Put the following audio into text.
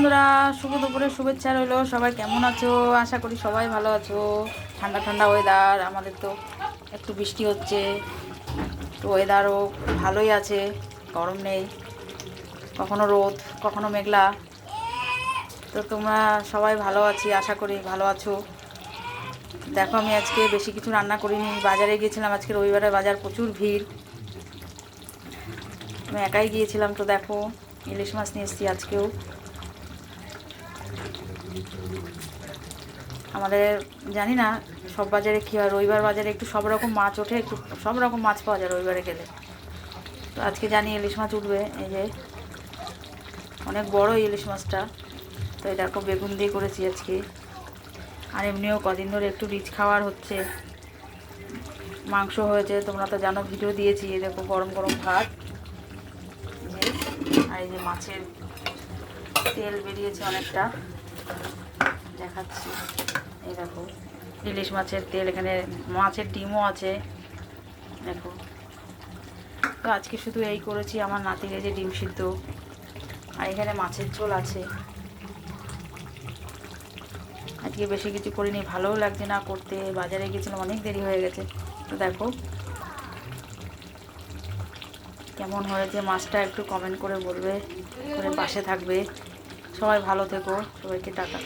বন্ধুরা, শুভ দুপুরে শুভেচ্ছা রইলো। সবাই কেমন আছো? আশা করি সবাই ভালো আছো। ঠান্ডা ঠান্ডা ওয়েদার, আমাদের তো একটু বৃষ্টি হচ্ছে, তো ওয়েদারও ভালোই আছে, গরম নেই, কখনো রোদ কখনো মেঘলা। তো তোমরা সবাই ভালো আছি, আশা করি ভালো আছো। দেখো, আমি আজকে বেশি কিছু রান্না করিনি, বাজারে গিয়েছিলাম, আজকে রবিবারে বাজার প্রচুর ভিড়, আমি একাই গিয়েছিলাম। তো দেখো, ইলিশ মাছ নিয়ে এসেছি আজকেও। আমাদের জানি না সব বাজারে কী হয়, রবিবার বাজারে একটু সব রকম মাছ ওঠে, একটু সব রকম মাছ পাওয়া যায় রবিবারে গেলে। তো আজকে জানি ইলিশ মাছ উঠবে, এই যে অনেক বড় ইলিশ মাছটা। তো এটা খুব বেগুন দিয়ে করেছি আজকে। আর এমনিও কদিন ধরে একটু রিচ খাওয়ার হচ্ছে, মাংস হয়েছে, তোমরা তো জানো, ভিডিও দিয়েছি। এই দেখো, গরম গরম ভাত, যে আর এই যে মাছের তেল বেরিয়েছে অনেকটা, দেখাচ্ছি। এই দেখো, ইলিশ মাছের তেল, এখানে মাছের ডিমও আছে, দেখো। তো আজকে শুধু এই করেছি, আমার নাতির এই যে ডিম সিদ্ধ, আর এখানে মাছের ঝোল আছে। আজকে বেশি কিছু করিনি, ভালোও লাগছে না করতে, বাজারে গেছিলাম, অনেক দেরি হয়ে গেছে। তো দেখো কেমন হয়েছে মাছটা, একটু কমেন্ট করে বলবে, করে পাশে থাকবে। সবাই ভালো থেকো, সবাইকে টাটা।